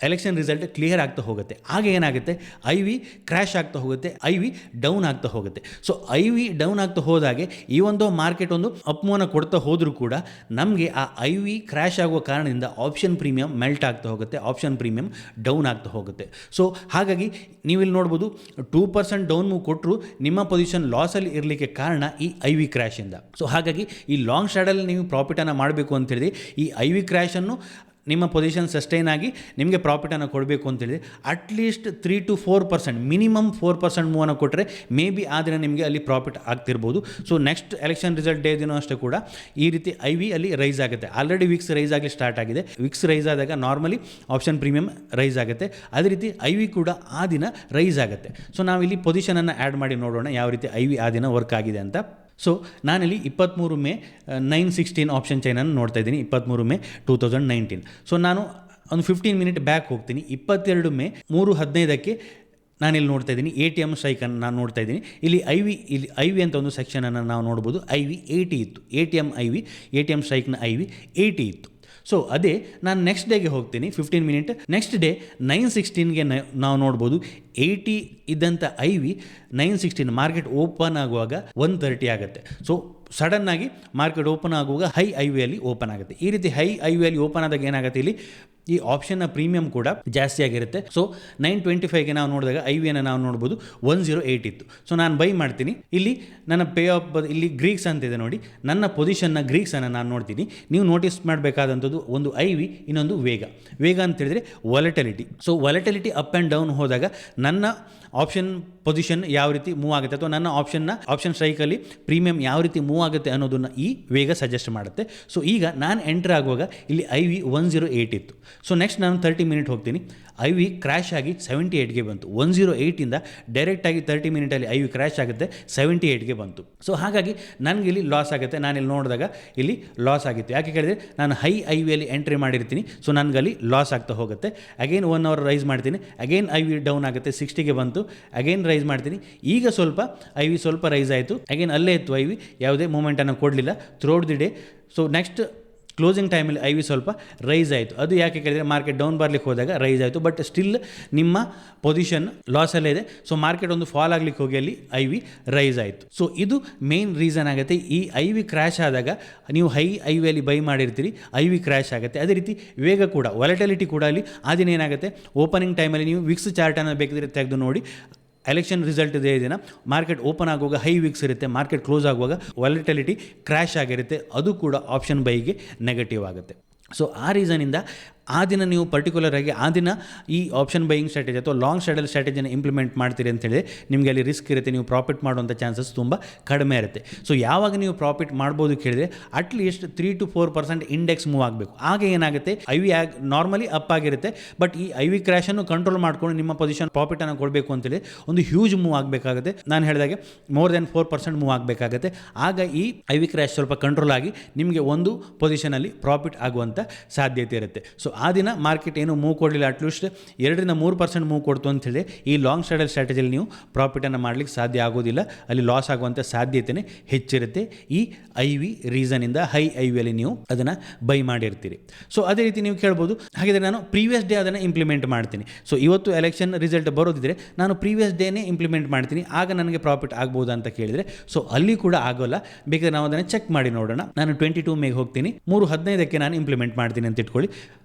ಎಲೆಕ್ಷನ್ ರಿಸಲ್ಟ್ ಕ್ಲಿಯರ್ ಆಗ್ತಾ ಹೋಗುತ್ತೆ. ಆಗ ಏನಾಗುತ್ತೆ, IV ಕ್ರ್ಯಾಶ್ ಆಗ್ತಾ ಹೋಗುತ್ತೆ, IV ಡೌನ್ ಆಗ್ತಾ ಹೋಗುತ್ತೆ. ಸೊ IV ಡೌನ್ ಆಗ್ತಾ ಹೋದಾಗೆ ಈ ಒಂದು ಮಾರ್ಕೆಟ್ ಒಂದು ಅಪ್ಮೂವ್ನ ಕೊಡ್ತಾ ಹೋದರೂ ಕೂಡ ನಮಗೆ ಆ IV ಕ್ರ್ಯಾಶ್ ಆಗುವ ಕಾರಣದಿಂದ ಆಪ್ಷನ್ ಪ್ರೀಮಿಯಮ್ ಮೆಲ್ಟ್ ಆಗ್ತಾ ಹೋಗುತ್ತೆ, ಆಪ್ಷನ್ ಪ್ರೀಮಿಯಮ್ ಡೌನ್ ಆಗ್ತಾ ಹೋಗುತ್ತೆ. ಸೊ ಹಾಗಾಗಿ ನೀವಿಲ್ಲಿ ನೋಡ್ಬೋದು, 2% ಡೌನ್ ಮೂವ್ ಕೊಟ್ಟರು ನಿಮ್ಮ ಪೊಸಿಷನ್ ಲಾಸಲ್ಲಿ ಇರಲಿಕ್ಕೆ ಕಾರಣ ಈ IV ಕ್ರ್ಯಾಶಿಂದ. ಸೊ ಹಾಗಾಗಿ ಈ ಲಾಂಗ್ ಸ್ಟ್ಯಾಡಲ್ಲಿ ನೀವು ಪ್ರಾಫಿಟನ್ನು ಮಾಡಬೇಕು ಅಂತ ಹೇಳಿದ್ರೆ, ಈ IV ಕ್ರ್ಯಾಶನ್ನು ನಿಮ್ಮ ಪೊಸಿಷನ್ ಸಸ್ಟೈನ್ ಆಗಿ ನಿಮಗೆ ಪ್ರಾಫಿಟನ್ನು ಕೊಡಬೇಕು ಅಂತೇಳಿದರೆ ಅಟ್ಲೀಸ್ಟ್ 3 to 4%, ಮಿನಿಮಮ್ 4% ಮೂವನ್ನು ಕೊಟ್ಟರೆ ಮೇ ಬಿ ಆ ದಿನ ನಿಮಗೆ ಅಲ್ಲಿ ಪ್ರಾಫಿಟ್ ಆಗ್ತಿರ್ಬೋದು. So next election result day ದಿನ ಅಷ್ಟೇ ಕೂಡ ಈ ರೀತಿ IV ಅಲ್ಲಿ ರೈಸ್ ಆಗುತ್ತೆ. ಆಲ್ರೆಡಿ ವಿಕ್ಸ್ ರೈಸ್ ಆಗಲಿ ಸ್ಟಾರ್ಟ್ ಆಗಿದೆ. ವಿಕ್ಸ್ ರೈಸ್ ಆದಾಗ ನಾರ್ಮಲಿ ಆಪ್ಷನ್ ಪ್ರೀಮಿಯಮ್ ರೈಸ್ ಆಗುತ್ತೆ. ಅದೇ ರೀತಿ IV ಕೂಡ ಆ ದಿನ ರೈಸ್ ಆಗುತ್ತೆ. ಸೊ ನಾವಿಲ್ಲಿ ಪೊಸಿಷನನ್ನು ಆ್ಯಡ್ ಮಾಡಿ ನೋಡೋಣ ಯಾವ ರೀತಿ IV ಆ ದಿನ ವರ್ಕ್ ಆಗಿದೆ ಅಂತ. ಸೊ ನಾನಿಲ್ಲಿ 23 ಮೇ 9:16 ಆಪ್ಷನ್ ಚೈನನ್ನು ನೋಡ್ತಾ ಇದ್ದೀನಿ, 23 ಮೇ 2019. ಸೊ ನಾನು ಒಂದು 15 ಮಿನಿಟ್ ಬ್ಯಾಕ್ ಹೋಗ್ತೀನಿ. 22 ಮೇ 3:15ಕ್ಕೆ ನಾನಿಲ್ಲಿ ನೋಡ್ತಾ ಇದ್ದೀನಿ ATM ಸ್ಟ್ರೈಕನ್ನು ನಾನು ನೋಡ್ತಾ ಇದ್ದೀನಿ. ಇಲ್ಲಿ ಐ ವಿ ಅಂತ ಒಂದು ಸೆಕ್ಷನನ್ನು ನಾವು ನೋಡ್ಬೋದು. IV 80 ಇತ್ತು. ATM ಸ್ಟ್ರೈಕ್ನ IV 80 ಇತ್ತು. ಸೊ ಅದೇ ನಾನು ನೆಕ್ಸ್ಟ್ ಡೇಗೆ ಹೋಗ್ತೀನಿ 15 ಮಿನಿಟ್. ನೆಕ್ಸ್ಟ್ ಡೇ 9:16ಗೆ ನಾವು ನೋಡ್ಬೋದು 80 ಇದ್ದಂಥ IV 9:16 ಮಾರ್ಕೆಟ್ ಓಪನ್ ಆಗುವಾಗ 1:30 ಆಗುತ್ತೆ. ಸೊ ಸಡನ್ನಾಗಿ ಮಾರ್ಕೆಟ್ ಓಪನ್ ಆಗುವಾಗ ಹೈ ಐ ವಿಯಲ್ಲಿ ಓಪನ್ ಆಗುತ್ತೆ. ಈ ರೀತಿ ಹೈ ಐ ವಿಯಲ್ಲಿ ಓಪನ್ ಆದಾಗ ಏನಾಗುತ್ತೆ, ಇಲ್ಲಿ ಈ ಆಪ್ಷನ್ನ ಪ್ರೀಮಿಯಂ ಕೂಡ ಜಾಸ್ತಿ ಆಗಿರುತ್ತೆ. ಸೊ 9:25ಗೆ ನಾವು ನೋಡಿದಾಗ ಐ ವಿಯನ್ನು ನಾವು ನೋಡ್ಬೋದು 108 ಇತ್ತು. ಸೊ ನಾನು ಬೈ ಮಾಡ್ತೀನಿ. ಇಲ್ಲಿ ನನ್ನ ಪೇ ಆಫ್ ಇಲ್ಲಿ ಗ್ರೀಕ್ಸ್ ಅಂತಿದೆ ನೋಡಿ, ನನ್ನ ಪೊಸಿಷನ್ನ ಗ್ರೀಕ್ಸನ್ನು ನಾನು ನೋಡ್ತೀನಿ. ನೀವು ನೋಟಿಸ್ ಮಾಡಬೇಕಾದಂಥದ್ದು ಒಂದು ಐ ವಿ, ಇನ್ನೊಂದು ವೇಗ ಅಂತ ಹೇಳಿದ್ರೆ volatility. So volatility up and down ಹೋದಾಗ ನನ್ನ ಆಪ್ಷನ್ ಪೊಸಿಷನ್ ಯಾವ ರೀತಿ ಮೂವ್ ಆಗುತ್ತೆ ಅಥವಾ ನನ್ನ ಆಪ್ಷನ್ ಸ್ಟ್ರೈಕಲ್ಲಿ ಪ್ರೀಮಿಯಂ ಯಾವ ರೀತಿ ಮೂವ್ ಆಗುತ್ತೆ ಅನ್ನೋದನ್ನು ಈ ವೇಗ ಸಜೆಸ್ಟ್ ಮಾಡುತ್ತೆ. ಸೊ ಈಗ ನಾನು ಎಂಟರ್ ಆಗುವಾಗ ಇಲ್ಲಿ ಐ ವಿ 108 ಇತ್ತು. ಸೊ ನೆಕ್ಸ್ಟ್ ನಾನು 30 ಮಿನಿಟ್ ಹೋಗ್ತೀನಿ. ಐ ವಿ ಕ್ರ್ಯಾಶ್ ಆಗಿ 78ಗೆ ಬಂತು. 108ಇಂದ ಡೈರೆಕ್ಟಾಗಿ 30 ಮಿನಿಟಲ್ಲಿ ಐ ವಿ ಕ್ರ್ಯಾಶ್ ಆಗುತ್ತೆ, 78ಗೆ ಬಂತು. ಸೊ ಹಾಗಾಗಿ ನನಗೆ ಇಲ್ಲಿ ಲಾಸ್ ಆಗುತ್ತೆ. ನಾನಿಲ್ಲಿ ನೋಡಿದಾಗ ಇಲ್ಲಿ ಲಾಸ್ ಆಗಿತ್ತು. ಯಾಕೆ ಕೇಳಿದರೆ ನಾನು ಹೈ ಐ ವಿಯಲ್ಲಿ ಎಂಟ್ರಿ ಮಾಡಿರ್ತೀನಿ. ಸೊ ನನಗಲ್ಲಿ ಲಾಸ್ ಆಗ್ತಾ ಹೋಗುತ್ತೆ. ಅಗೈನ್ 1 ಅವರ್ ರೈಸ್ ಮಾಡ್ತೀನಿ. ಅಗೈನ್ ಐ ವಿ ಡೌನ್ ಆಗುತ್ತೆ, 60ಗೆ ಬಂತು. ಅಗೈನ್ ರೈಸ್ ಮಾಡ್ತೀನಿ. ಈಗ ಸ್ವಲ್ಪ ಐ ವಿ ಸ್ವಲ್ಪ ರೈಸ್ ಆಯಿತು. ಅಗೈನ್ ಅಲ್ಲೇ ಇತ್ತು ಐ ವಿ, ಯಾವುದೇ ಮೂಮೆಂಟನ್ನು ಕೊಡಲಿಲ್ಲ throughout the day. So next closing ಟೈಮಲ್ಲಿ ಐ ವಿ ಸ್ವಲ್ಪ ರೈಸ್ ಆಯಿತು. ಅದು ಯಾಕೆ ಕೇಳಿದರೆ ಮಾರ್ಕೆಟ್ ಡೌನ್ ಬರಲಿಕ್ಕೆ ಹೋದಾಗ ರೈಸ್ ಆಯಿತು. ಬಟ್ ಸ್ಟಿಲ್ ನಿಮ್ಮ ಪೊಸಿಷನ್ ಲಾಸಲ್ಲೇ ಇದೆ. ಸೊ ಮಾರ್ಕೆಟ್ ಒಂದು ಫಾಲ್ ಆಗಲಿಕ್ಕೆ ಹೋಗಿ ಅಲ್ಲಿ ಐ ವಿ ರೈಸ್ ಆಯಿತು. ಸೊ ಇದು ಮೇನ್ ರೀಸನ್ ಆಗುತ್ತೆ. ಈ ಐ ವಿ ಕ್ರ್ಯಾಶ್ ಆದಾಗ ನೀವು ಹೈ ಐ ವಿಯಲ್ಲಿ ಬೈ ಮಾಡಿರ್ತೀರಿ, ಐ ವಿ ಕ್ರ್ಯಾಶ್ ಆಗುತ್ತೆ. ಅದೇ ರೀತಿ ವೇಗ ಕೂಡ, ವಾಲಟಿಲಿಟಿ ಕೂಡ ಅಲ್ಲಿ ಆ ದಿನ ಏನಾಗುತ್ತೆ, ಓಪನಿಂಗ್ ಟೈಮಲ್ಲಿ ನೀವು ವಿಕ್ಸ್ ಚಾರ್ಟನ್ನು ಬೇಕಿದ್ರೆ ತೆಗೆದು ನೋಡಿ. ಎಲೆಕ್ಷನ್ ರಿಸಲ್ಟ್ ಇದೇ ದಿನ ಮಾರ್ಕೆಟ್ ಓಪನ್ ಆಗುವಾಗ ಹೈ ವಿಕ್ಸ್ ಇರುತ್ತೆ, ಮಾರ್ಕೆಟ್ ಕ್ಲೋಸ್ ಆಗುವಾಗ ವಾಲಟಿಲಿಟಿ ಕ್ರ್ಯಾಶ್ ಆಗಿರುತ್ತೆ. ಅದು ಕೂಡ ಆಪ್ಷನ್ ಬೈಗೆ ನೆಗೆಟಿವ್ ಆಗುತ್ತೆ. ಸೊ ಆ ರೀಸನಿಂದ ಆ ದಿನ ನೀವು ಪರ್ಟಿಕ್ಯುಲರಾಗಿ ಆ ದಿನ ಈ ಆಪ್ಷನ್ ಬೈಯಿಂಗ್ ಸ್ಟ್ರಾಟಜಿ ಅಥವಾ ಲಾಂಗ್ ಸ್ಟ್ಯಾಡಲ್ ಸ್ಟ್ರಾಟಜಿನ ಇಂಪ್ಲಿಮೆಂಟ್ ಮಾಡ್ತೀರಿ ಅಂತ ಹೇಳಿದ್ರೆ ನಿಮಗೆ ಅಲ್ಲಿ ರಿಸ್ಕ್ ಇರುತ್ತೆ. ನೀವು ಪ್ರಾಫಿಟ್ ಮಾಡುವಂಥ ಚಾನ್ಸಸ್ ತುಂಬ ಕಡಿಮೆ ಇರುತ್ತೆ. ಸೊ ಯಾವಾಗ ನೀವು ಪ್ರಾಫಿಟ್ ಮಾಡ್ಬೋದು ಕೇಳಿದರೆ ಅಟ್ಲೀಸ್ಟ್ 3 to 4% ಇಂಡೆಕ್ಸ್ ಮೂವ್ ಆಗಬೇಕು. ಆಗ ಏನಾಗುತ್ತೆ, ಐ ವಿ ನಾರ್ಮಲಿ ಅಪ್ ಆಗಿರುತ್ತೆ. ಬಟ್ ಈ ಐ ವಿ ಕ್ರ್ಯಾಶನ್ನು ಕಂಟ್ರೋಲ್ ಮಾಡ್ಕೊಂಡು ನಿಮ್ಮ ಪೊಸಿಷನ್ ಪ್ರಾಫಿಟನ್ನು ಕೊಡಬೇಕು ಅಂತೇಳಿ ಒಂದು ಹ್ಯೂಜ್ ಮೂವ್ ಆಗಬೇಕಾಗುತ್ತೆ. ನಾನು ಹೇಳಿದಾಗೆ ಮೋರ್ ದೆನ್ 4% ಮೂವ್ ಆಗಬೇಕಾಗುತ್ತೆ. ಆಗ ಈ ಐ ವಿ ಕ್ರ್ಯಾಶ್ ಸ್ವಲ್ಪ ಕಂಟ್ರೋಲ್ ಆಗಿ ನಿಮಗೆ ಒಂದು ಪೊಸಿಷನಲ್ಲಿ ಪ್ರಾಫಿಟ್ ಆಗುವಂಥ ಸಾಧ್ಯತೆ ಇರುತ್ತೆ. ಸೊ ಆ ದಿನ ಮಾರ್ಕೆಟ್ ಏನು ಮೂವ್ ಕೊಡಲಿಲ್ಲ, ಅಟ್ಲೀಸ್ಟ್ 2-3% ಮೂವ್ ಕೊಡ್ತು ಅಂತ ಹೇಳಿ ಈ ಲಾಂಗ್ ಸ್ಟ್ಯಾಡಲ್ ಸ್ಟ್ರಾಟಜಿಯಲ್ಲಿ ನೀವು ಪ್ರಾಫಿಟನ್ನು ಮಾಡಲಿಕ್ಕೆ ಸಾಧ್ಯ ಆಗೋದಿಲ್ಲ. ಅಲ್ಲಿ ಲಾಸ್ ಆಗುವಂಥ ಸಾಧ್ಯತೆಯೇ ಹೆಚ್ಚಿರುತ್ತೆ. ಈ ಐ ವಿ ರೀಸನಿಂದ ಹೈ ಐ ವಿಯಲ್ಲಿ ನೀವು ಅದನ್ನು ಬೈ ಮಾಡಿರ್ತೀರಿ. ಸೊ ಅದೇ ರೀತಿ ನೀವು ಕೇಳ್ಬೋದು, ಹಾಗಿದ್ರೆ ನಾನು ಪ್ರೀವಿಯಸ್ ಡೇ ಅದನ್ನು ಇಂಪ್ಲಿಮೆಂಟ್ ಮಾಡ್ತೀನಿ. ಸೊ ಇವತ್ತು ಎಲೆಕ್ಷನ್ ರಿಸಲ್ಟ್ ಬರೋದಿದ್ರೆ ನಾನು ಪ್ರೀವಿಯಸ್ ಡೇನೇ ಇಂಪ್ಲಿಮೆಂಟ್ ಮಾಡ್ತೀನಿ, ಆಗ ನನಗೆ ಪ್ರಾಫಿಟ್ ಆಗ್ಬೋದು ಅಂತ ಕೇಳಿದರೆ ಸೊ ಅಲ್ಲಿ ಕೂಡ ಆಗೋಲ್ಲ. ಬೇಕಾದ್ರೆ ನಾವು ಅದನ್ನು ಚೆಕ್ ಮಾಡಿ ನೋಡೋಣ. ನಾನು 22 ಮೇಗೆ ಹೋಗ್ತೀನಿ, 3:15ಕ್ಕೆ ನಾನು ಇಂಪ್ಲಿಮೆಂಟ್ ಮಾಡ್ತೀನಿ ಅಂತ ಇಟ್ಕೊಳ್ಳಿ.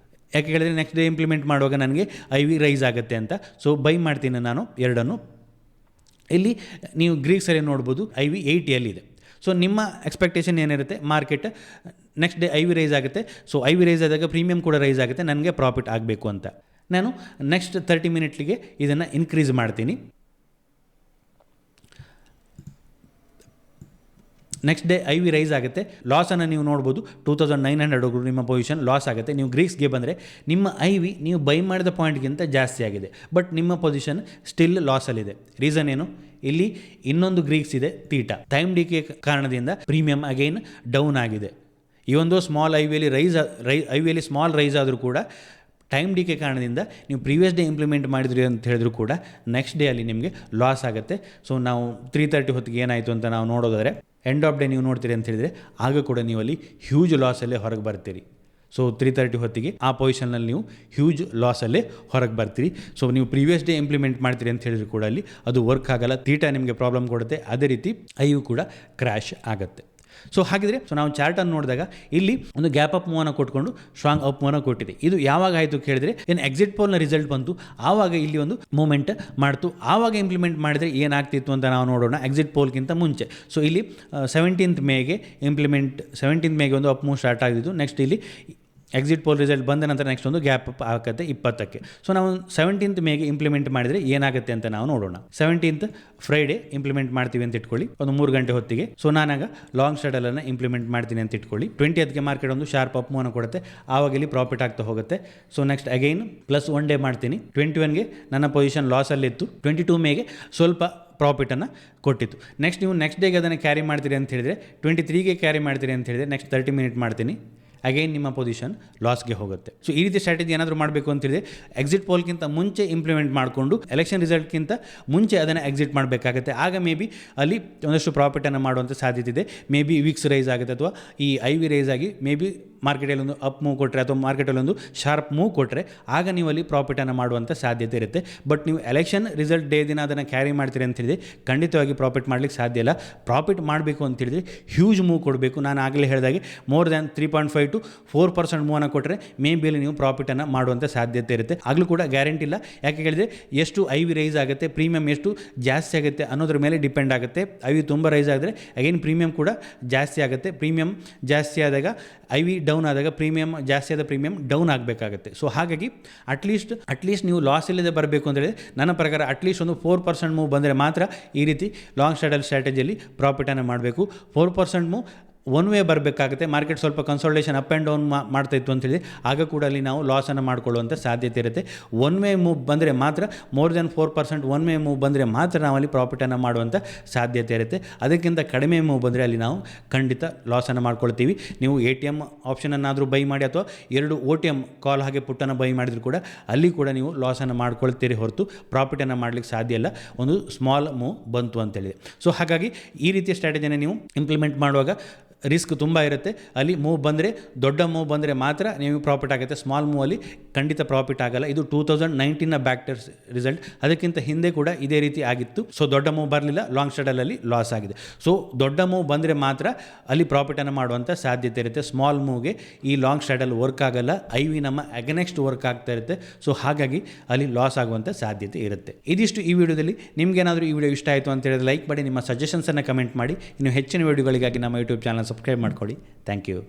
ಯಾಕೆ ಹೇಳಿದರೆ ನೆಕ್ಸ್ಟ್ ಡೇ ಇಂಪ್ಲಿಮೆಂಟ್ ಮಾಡುವಾಗ ನನಗೆ ಐ ವಿ ರೈಸ್ ಆಗುತ್ತೆ ಅಂತ. ಸೊ ಬೈ ಮಾಡ್ತೀನಿ ನಾನು ಎರಡನ್ನು. ಇಲ್ಲಿ ನೀವು ಗ್ರೀಕ್ಸಲ್ಲಿ ನೋಡ್ಬೋದು ಐ ವಿ 80ಯಲ್ಲಿದೆ. ಸೊ ನಿಮ್ಮ ಎಕ್ಸ್ಪೆಕ್ಟೇಷನ್ ಏನಿರುತ್ತೆ, market next day I V rise ಆಗುತ್ತೆ. ಸೊ ಐ ವಿ ರೈಸ್ ಆದಾಗ ಪ್ರೀಮಿಯಂ ಕೂಡ ರೈಸ್ ಆಗುತ್ತೆ, ನನಗೆ ಪ್ರಾಫಿಟ್ ಆಗಬೇಕು ಅಂತ. ನಾನು ನೆಕ್ಸ್ಟ್ 30 ಮಿನಿಟ್ಗೆ ಇದನ್ನು ಇನ್ಕ್ರೀಸ್ ಮಾಡ್ತೀನಿ. Next day I V rise ಆಗುತ್ತೆ. ಲಾಸನ್ನು ನೀವು ನೋಡ್ಬೋದು, 2900 ನಿಮ್ಮ ಪೊಸಿಷನ್ ಲಾಸ್ ಆಗುತ್ತೆ. ನೀವು ಗ್ರೀಕ್ಸ್ಗೆ ಬಂದರೆ ನಿಮ್ಮ ಐ ವಿ ನೀವು ಬೈ ಮಾಡಿದ ಪಾಯಿಂಟ್ಗಿಂತ ಜಾಸ್ತಿ ಆಗಿದೆ, ಬಟ್ ನಿಮ್ಮ ಪೊಸಿಷನ್ ಸ್ಟಿಲ್ ಲಾಸಲ್ಲಿದೆ. ರೀಸನ್ ಏನು, ಇಲ್ಲಿ ಇನ್ನೊಂದು ಗ್ರೀಕ್ಸ್ ಇದೆ ತೀಟಾ. ಟೈಮ್ ಡಿಕೆ ಕಾರಣದಿಂದ ಪ್ರೀಮಿಯಂ ಅಗೈನ್ ಡೌನ್ ಆಗಿದೆ. ಈ ಒಂದು ಸ್ಮಾಲ್ ಐ ವಿಯಲ್ಲಿ ಸ್ಮಾಲ್ ರೈಸ್ ಆದರೂ ಕೂಡ ಟೈಮ್ ಡಿಕೆ ಕಾರಣದಿಂದ ನೀವು ಪ್ರೀವಿಯಸ್ ಡೇ ಇಂಪ್ಲಿಮೆಂಟ್ ಮಾಡಿದ್ರಿ ಅಂತ ಹೇಳಿದ್ರು ಕೂಡ ನೆಕ್ಸ್ಟ್ ಡೇ ಅಲ್ಲಿ ನಿಮಗೆ ಲಾಸ್ ಆಗುತ್ತೆ. ಸೊ ನಾವು 3:30 ಹೊತ್ತಿಗೆ ಏನಾಯಿತು ಅಂತ ನಾವು ನೋಡೋದಾದರೆ ಎಂಡ್ ಆಫ್ ಡೇ ನೀವು ನೋಡ್ತೀರಿ ಅಂತ ಹೇಳಿದರೆ ಆಗ ಕೂಡ ನೀವು ಅಲ್ಲಿ ಹ್ಯೂಜ್ ಲಾಸಲ್ಲೇ ಹೊರಗೆ ಬರ್ತೀರಿ. ಸೊ 3:30 ಹೊತ್ತಿಗೆ ಆ ಪೊಸಿಷನ್ನಲ್ಲಿ ನೀವು ಹ್ಯೂಜ್ ಲಾಸಲ್ಲೇ ಹೊರಗೆ ಬರ್ತೀರಿ. ಸೊ ನೀವು ಪ್ರೀವಿಯಸ್ ಡೇ ಇಂಪ್ಲಿಮೆಂಟ್ ಮಾಡ್ತೀರಿ ಅಂತ ಹೇಳಿದ್ರು ಕೂಡ ಅಲ್ಲಿ ಅದು ವರ್ಕ್ ಆಗಲ್ಲ. ತೀಟಾ ನಿಮಗೆ ಪ್ರಾಬ್ಲಮ್ ಕೊಡುತ್ತೆ. ಅದೇ ರೀತಿ ಐ ಯು ಕೂಡ ಕ್ರ್ಯಾಶ್ ಆಗುತ್ತೆ. ಸೊ ಹಾಗಿದ್ರೆ ನಾವು ಚಾರ್ಟನ್ನು ನೋಡಿದಾಗ ಇಲ್ಲಿ ಒಂದು ಗ್ಯಾಪ್ ಅಪ್ ಮೂವನ್ನು ಕೊಟ್ಕೊಂಡು ಸ್ಟ್ರಾಂಗ್ ಅಪ್ ಮೂವನ್ನು ಕೊಟ್ಟಿದೆ. ಇದು ಯಾವಾಗ ಆಯಿತು ಕೇಳಿದರೆ ಏನು ಎಕ್ಸಿಟ್ ಪೋಲ್ನ ರಿಸಲ್ಟ್ ಬಂತು, ಆವಾಗ ಇಲ್ಲಿ ಒಂದು ಮೂಮೆಂಟ್ ಮಾಡ್ತು. ಆವಾಗ ಇಂಪ್ಲಿಮೆಂಟ್ ಮಾಡಿದರೆ ಏನಾಗ್ತಿತ್ತು ಅಂತ ನಾವು ನೋಡೋಣ ಎಕ್ಸಿಟ್ ಪೋಲ್ಗಿಂತ ಮುಂಚೆ. ಸೊ ಇಲ್ಲಿ 17th ಮೇಗೆ ಒಂದು ಅಪ್ ಮೂವ್ ಸ್ಟಾರ್ಟ್ ಆಗಿದ್ದು. ನೆಕ್ಸ್ಟ್ ಇಲ್ಲಿ ಎಕ್ಸಿಟ್ ಪೋಲ್ ರಿಸಲ್ಟ್ ಬಂದ ನಂತರ ನೆಕ್ಸ್ಟ್ ಒಂದು ಗ್ಯಾಪ್ ಅಪ್ ಆಗುತ್ತೆ 20ಕ್ಕೆ. ಸೊ ನಾವು 17th ಮೇಗೆ ಇಂಪ್ಲಿಮೆಂಟ್ ಮಾಡಿದರೆ ಏನಾಗುತ್ತೆ ಅಂತ ನಾವು ನೋಡೋಣ. 17th ಫ್ರೈಡೇ ಇಂಪ್ಲಿಮೆಂಟ್ ಮಾಡ್ತೀವಿ ಅಂತ ಇಟ್ಕೊಳ್ಳಿ, ಒಂದು 3 ಗಂಟೆ ಹೊತ್ತಿಗೆ. ಸೊ ನಾನಾಗ ಲಾಂಗ್ ಸ್ಟ್ಯಾಡಲನ್ನು ಇಂಪ್ಲಿಮೆಂಟ್ ಮಾಡ್ತೀನಿ ಅಂತ ಇಟ್ಕೊಳ್ಳಿ. 20th ಮಾರ್ಕೆಟ್ ಒಂದು ಶಾರ್ಪ್ ಅಪ್ ಮೂವನ್ನು ಕೊಡುತ್ತೆ, ಆವಾಗ ಇಲ್ಲಿ ಪ್ರಾಫಿಟ್ ಆಗ್ತಾ ಹೋಗುತ್ತೆ. ಸೊ ನೆಕ್ಸ್ಟ್ ಅಗೈನ್ +1 ಡೇ ಮಾಡ್ತೀನಿ. 21ಗೆ ನನ್ನ ಪೊಸಿಷನ್ ಲಾಸಲ್ಲಿತ್ತು. 22 ಮೇಗೆ ಸ್ವಲ್ಪ ಪ್ರಾಫಿಟನ್ನು ಕೊಟ್ಟಿತ್ತು. ನೆಕ್ಸ್ಟ್ ನೀವು ನೆಕ್ಸ್ಟ್ ಡೇಗೆ ಅದನ್ನು ಕ್ಯಾರಿ ಮಾಡ್ತೀರಿ ಅಂತ ಹೇಳಿದರೆ 23ಗೆ ಕ್ಯಾರಿ ಮಾಡ್ತೀರಿ ಅಂತ ಹೇಳಿದರೆ ನೆಕ್ಸ್ಟ್ 30 ಮಿನಿಟ್ ಮಾಡ್ತೀನಿ. ಅಗೈನ್ ನಿಮ್ಮ ಪೊಸಿಷನ್ ಲಾಸ್ಗೆ ಹೋಗುತ್ತೆ. ಸೊ ಈ ರೀತಿ ಸ್ಟ್ರಾಟಜಿ ಏನಾದರೂ ಮಾಡಬೇಕು ಅಂತೇಳಿದ್ರೆ ಎಕ್ಸಿಟ್ ಪೋಲ್ಗಿಂತ ಮುಂಚೆ ಇಂಪ್ಲಿಮೆಂಟ್ ಮಾಡಿಕೊಂಡು ಎಲೆಕ್ಷನ್ ರಿಸಲ್ಟ್ಗಿಂತ ಮುಂಚೆ ಅದನ್ನು ಎಕ್ಸಿಟ್ ಮಾಡಬೇಕಾಗುತ್ತೆ. ಆಗ ಮೇ ಬಿ ಅಲ್ಲಿ ಒಂದಷ್ಟು ಪ್ರಾಫಿಟನ್ನು ಮಾಡುವಂಥ ಸಾಧ್ಯತೆ ಇದೆ. ಮೇ ಬಿ ವಿಕ್ಸ್ ರೈಸ್ ಆಗುತ್ತೆ ಅಥವಾ ಈ IV ರೈಸ್ ಆಗಿ ಮೇ ಬಿ ಮಾರ್ಕೆಟಲ್ಲಿ ಒಂದು ಅಪ್ ಮೂವ್ ಕೊಟ್ಟರೆ ಅಥವಾ ಮಾರ್ಕೆಟಲ್ಲಿ ಒಂದು ಶಾರ್ಪ್ ಮೂವ್ ಕೊಟ್ಟರೆ ಆಗ ನೀವು ಅಲ್ಲಿ ಪ್ರಾಫಿಟನ್ನು ಮಾಡುವಂಥ ಸಾಧ್ಯತೆ ಇರುತ್ತೆ. ಬಟ್ ನೀವು ಎಲೆಕ್ಷನ್ ರಿಸಲ್ಟ್ ಡೇ ದಿನ ಅದನ್ನು ಕ್ಯಾರಿ ಮಾಡ್ತೀರಿ ಅಂತ ಹೇಳಿದ್ರೆ ಖಂಡಿತವಾಗಿ ಪ್ರಾಫಿಟ್ ಮಾಡಲಿಕ್ಕೆ ಸಾಧ್ಯ ಇಲ್ಲ. ಪ್ರಾಫಿಟ್ ಮಾಡಬೇಕು ಅಂತ ಹೇಳಿದ್ರೆ ಹ್ಯೂಜ್ ಮೂವ್ ಕೊಡಬೇಕು. ನಾನು ಆಗಲೇ ಹೇಳಿದಾಗೆ ಮೋರ್ ದ್ಯಾನ್ 3.5 to 4% ಮೂವನ್ನು ಕೊಟ್ಟರೆ ಮೇ ಬಿ ಅಲ್ಲಿ ನೀವು ಪ್ರಾಫಿಟನ್ನು ಮಾಡುವಂಥ ಸಾಧ್ಯತೆ ಇರುತ್ತೆ. ಆಗಲೂ ಕೂಡ ಗ್ಯಾರಂಟಿ ಇಲ್ಲ. ಯಾಕೆ ಹೇಳಿದರೆ ಎಷ್ಟು IV ರೈಸ್ ಆಗುತ್ತೆ, ಪ್ರೀಮಿಯಮ್ ಎಷ್ಟು ಜಾಸ್ತಿ ಆಗುತ್ತೆ ಅನ್ನೋದ್ರ ಮೇಲೆ ಡಿಪೆಂಡ್ ಆಗುತ್ತೆ. IV ತುಂಬ ರೈಸ್ ಆದರೆ ಅಗೇನ್ ಪ್ರೀಮಿಯಮ್ ಕೂಡ ಜಾಸ್ತಿ ಆಗುತ್ತೆ. ಪ್ರೀಮಿಯಮ್ ಜಾಸ್ತಿ ಆದಾಗ IV ಡೌನ್ ಆದಾಗ ಪ್ರೀಮಿಯಮ್ ಜಾಸ್ತಿ ಆದ ಪ್ರೀಮಿಯಮ್ ಡೌನ್ ಆಗಬೇಕಾಗುತ್ತೆ. ಸೊ ಹಾಗಾಗಿ ಅಟ್ಲೀಸ್ಟ್ ನೀವು ಲಾಸ್ ಇಲ್ಲದೆ ಬರಬೇಕು ಅಂತ ಹೇಳಿದ್ರೆ ನನ್ನ ಪ್ರಕಾರ ಅಟ್ಲೀಸ್ಟ್ ಒಂದು 4% ಮೂವ್ ಬಂದರೆ ಮಾತ್ರ ಈ ರೀತಿ ಲಾಂಗ್ ಸ್ಟ್ರಾಟಲ್ ಸ್ಟ್ರಾಟಜಿಯಲ್ಲಿ ಪ್ರಾಫಿಟನ್ನು ಮಾಡಬೇಕು. 4% ಮೂವ್ ಒನ್ ವೇ ಬರಬೇಕಾಗುತ್ತೆ. ಮಾರ್ಕೆಟ್ ಸ್ವಲ್ಪ ಕನ್ಸಲ್ಟೇಷನ್ ಅಪ್ ಆ್ಯಂಡ್ ಡೌನ್ ಮಾಡ್ತಾ ಇತ್ತು ಅಂತೇಳಿ ಆಗ ಕೂಡ ಅಲ್ಲಿ ನಾವು ಲಾಸನ್ನು ಮಾಡಿಕೊಳ್ಳುವಂಥ ಸಾಧ್ಯತೆ ಇರುತ್ತೆ. ಒನ್ ವೇ ಮೂವ್ ಬಂದರೆ ಮಾತ್ರ more than 4% one way move ಬಂದರೆ ಮಾತ್ರ ನಾವು ಅಲ್ಲಿ ಪ್ರಾಫಿಟನ್ನು ಮಾಡುವಂಥ ಸಾಧ್ಯತೆ ಇರುತ್ತೆ. ಅದಕ್ಕಿಂತ ಕಡಿಮೆ ಮೂವ್ ಬಂದರೆ ಅಲ್ಲಿ ನಾವು ಖಂಡಿತ ಲಾಸನ್ನು ಮಾಡ್ಕೊಳ್ತೀವಿ. ನೀವು ATM ಆಪ್ಷನನ್ನಾದರೂ ಬೈ ಮಾಡಿ ಅಥವಾ 2 OTM ಕಾಲ್ ಹಾಗೆ ಪುಟ್ಟನ್ನು ಬೈ ಮಾಡಿದ್ರು ಕೂಡ ಅಲ್ಲಿ ಕೂಡ ನೀವು ಲಾಸನ್ನು ಮಾಡ್ಕೊಳ್ತೀರಿ ಹೊರತು ಪ್ರಾಫಿಟನ್ನು ಮಾಡಲಿಕ್ಕೆ ಸಾಧ್ಯ ಇಲ್ಲ. ಒಂದು ಸ್ಮಾಲ್ ಮೂವ್ ಬಂತು ಅಂತೇಳಿದೆ. ಸೊ ಹಾಗಾಗಿ ಈ ರೀತಿಯ ಸ್ಟ್ರಾಟಜಿಯನ್ನು ನೀವು ಇಂಪ್ಲಿಮೆಂಟ್ ಮಾಡುವಾಗ ರಿಸ್ಕ್ ತುಂಬ ಇರುತ್ತೆ. ಅಲ್ಲಿ ಮೂವ್ ಬಂದರೆ ದೊಡ್ಡ ಮೂವ್ ಬಂದರೆ ಮಾತ್ರ ನೀವು ಪ್ರಾಫಿಟ್ ಆಗುತ್ತೆ. ಸ್ಮಾಲ್ ಮೂವಲ್ಲಿ ಖಂಡಿತ ಪ್ರಾಫಿಟ್ ಆಗಲ್ಲ. ಇದು 2019ನ ಬ್ಯಾಕ್ಟರ್ಸ್ ರಿಸಲ್ಟ್. ಅದಕ್ಕಿಂತ ಹಿಂದೆ ಕೂಡ ಇದೇ ರೀತಿ ಆಗಿತ್ತು. ಸೊ ದೊಡ್ಡ ಮೂವ್ ಬರಲಿಲ್ಲ, ಲಾಂಗ್ ಸ್ಟ್ರಾಟಲಲ್ಲಿ ಲಾಸ್ ಆಗಿದೆ. ಸೊ ದೊಡ್ಡ ಮೂವ್ ಬಂದರೆ ಮಾತ್ರ ಅಲ್ಲಿ ಪ್ರಾಫಿಟನ್ನು ಮಾಡುವಂಥ ಸಾಧ್ಯತೆ ಇರುತ್ತೆ. ಸ್ಮಾಲ್ ಮೂವ್ಗೆ ಈ ಲಾಂಗ್ ಸ್ಟ್ರಾಟಲ್ ವರ್ಕ್ ಆಗಲ್ಲ. IV ನಮ್ಮ ಅಗನೆಕ್ಸ್ಟ್ ವರ್ಕ್ ಆಗ್ತಾ ಇರುತ್ತೆ. ಸೊ ಹಾಗಾಗಿ ಅಲ್ಲಿ ಲಾಸ್ ಆಗುವಂಥ ಸಾಧ್ಯತೆ ಇರುತ್ತೆ. ಇದಿಷ್ಟು ಈ ವಿಡಿಯೋದಲ್ಲಿ. ನಿಮಗೇನಾದರೂ ಈ ವಿಡಿಯೋ ಇಷ್ಟ ಆಯಿತು ಅಂತ ಹೇಳಿದ್ರೆ ಲೈಕ್ ಮಾಡಿ, ನಿಮ್ಮ ಸಜೆಷನ್ಸನ್ನು ಕಮೆಂಟ್ ಮಾಡಿ. ಇನ್ನು ಹೆಚ್ಚಿನ ವಿಡಿಯೋಗಳಿಗಾಗಿ ನಮ್ಮ ಯೂಟ್ಯೂಬ್ ಚಾನಲ್ ಸಬ್ಸ್ಕ್ರೈಬ್ ಮಾಡ್ಕೊಳ್ಳಿ. Thank you.